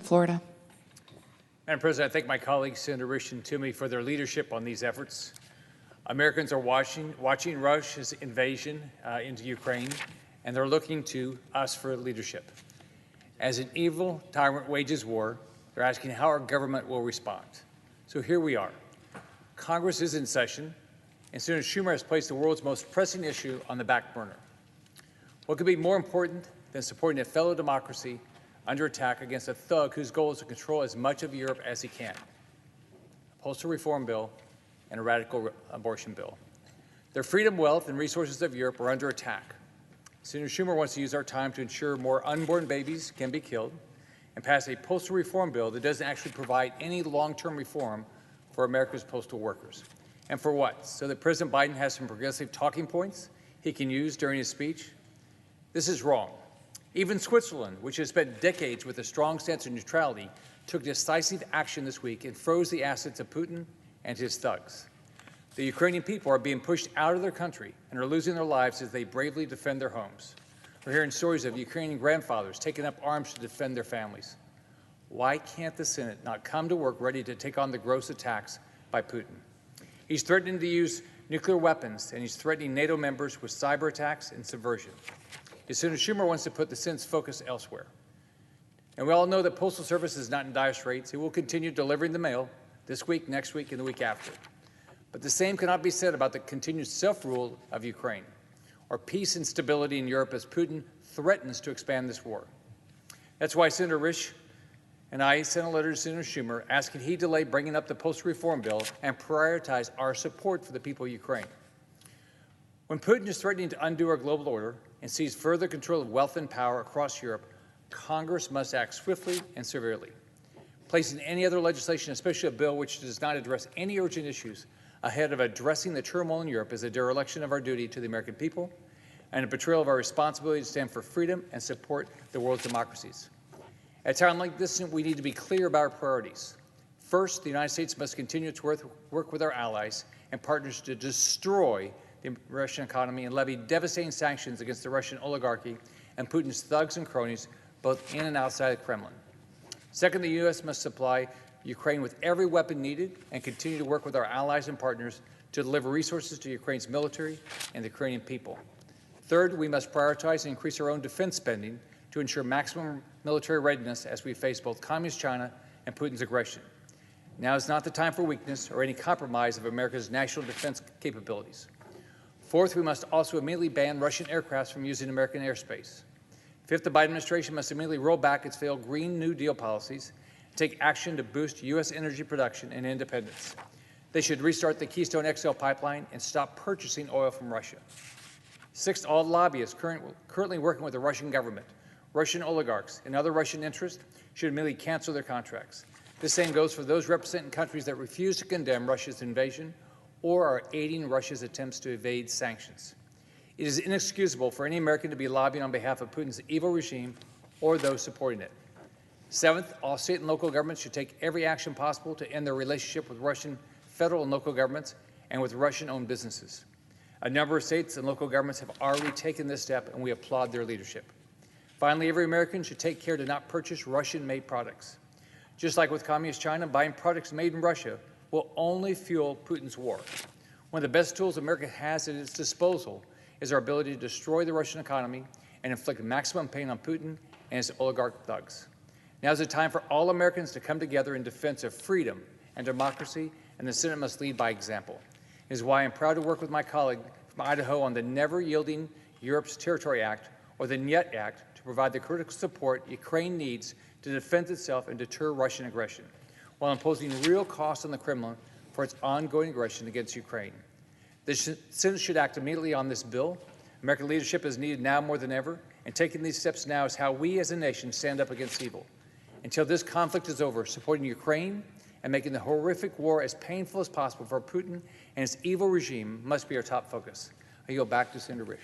Florida. Madam President, I thank my colleagues, Senator Risch and Toomey, for their leadership on these efforts. Americans are watching Russia's invasion into Ukraine, and they're looking to us for leadership. As an evil tyrant wages war, they're asking how our government will respond. So here we are. Congress is in session, and Senator Schumer has placed the world's most pressing issue on the back burner. What could be more important than supporting a fellow democracy under attack against a thug whose goal is to control as much of Europe as he can? A postal reform bill and a radical abortion bill. Their freedom, wealth, and resources of Europe are under attack. Senator Schumer wants to use our time to ensure more unborn babies can be killed and pass a postal reform bill that doesn't actually provide any long-term reform for America's postal workers. And for what? So that President Biden has some progressive talking points he can use during his speech? This is wrong. Even Switzerland, which has spent decades with a strong sense of neutrality, took decisive action this week and froze the assets of Putin and his thugs. The Ukrainian people are being pushed out of their country and are losing their lives as they bravely defend their homes. We're hearing stories of Ukrainian grandfathers taking up arms to defend their families. Why can't the Senate not come to work ready to take on the gross attacks by Putin? He's threatening to use nuclear weapons, and he's threatening NATO members with cyber attacks and subversion. Senator Schumer wants to put the Senate's focus elsewhere. And we all know that Postal Service is not in dire straits. It will continue delivering the mail this week, next week, and the week after. But the same cannot be said about the continued self-rule of Ukraine or peace and stability in Europe as Putin threatens to expand this war. That's why Senator Risch and I sent a letter to Senator Schumer asking he delay bringing up the postal reform bill and prioritize our support for the people of Ukraine. When Putin is threatening to undo our global order and seize further control of wealth and power across Europe, Congress must act swiftly and severely. Placing any other legislation, especially a bill which does not address any urgent issues, ahead of addressing the turmoil in Europe is a dereliction of our duty to the American people and a betrayal of our responsibility to stand for freedom and support the world's democracies. At a time like this, we need to be clear about our priorities. First, the United States must continue its work with our allies and partners to destroy the Russian economy and levy devastating sanctions against the Russian oligarchy and Putin's thugs and cronies, both in and outside the Kremlin. Second, the U.S. must supply Ukraine with every weapon needed and continue to work with our allies and partners to deliver resources to Ukraine's military and the Ukrainian people. Third, we must prioritize and increase our own defense spending to ensure maximum military readiness as we face both Communist China and Putin's aggression. Now is not the time for weakness or any compromise of America's national defense capabilities. Fourth, we must also immediately ban Russian aircraft from using American airspace. Fifth, the Biden administration must immediately roll back its failed Green New Deal policies and take action to boost U.S. energy production and independence. They should restart the Keystone XL pipeline and stop purchasing oil from Russia. Sixth, all lobbyists currently working with the Russian government, Russian oligarchs, and other Russian interests should immediately cancel their contracts. The same goes for those representing countries that refuse to condemn Russia's invasion or are aiding Russia's attempts to evade sanctions. It is inexcusable for any American to be lobbying on behalf of Putin's evil regime or those supporting it. Seventh, all state and local governments should take every action possible to end their relationship with Russian federal and local governments and with Russian-owned businesses. A number of states and local governments have already taken this step, and we applaud their leadership. Finally, every American should take care to not purchase Russian-made products. Just like with Communist China, buying products made in Russia will only fuel Putin's war. One of the best tools America has at its disposal is our ability to destroy the Russian economy and inflict maximum pain on Putin and his oligarch thugs. Now is the time for all Americans to come together in defense of freedom and democracy, and the Senate must lead by example. It is why I'm proud to work with my colleague from Idaho on the Never Yielding Europe's Territory Act, or the NYET Act, to provide the critical support Ukraine needs to defend itself and deter Russian aggression, while imposing real costs on the Kremlin for its ongoing aggression against Ukraine. The Senate should act immediately on this bill. American leadership is needed now more than ever, and taking these steps now is how we as a nation stand up against evil. Until this conflict is over, supporting Ukraine and making the horrific war as painful as possible for Putin and his evil regime must be our top focus. I yield back to Senator Risch.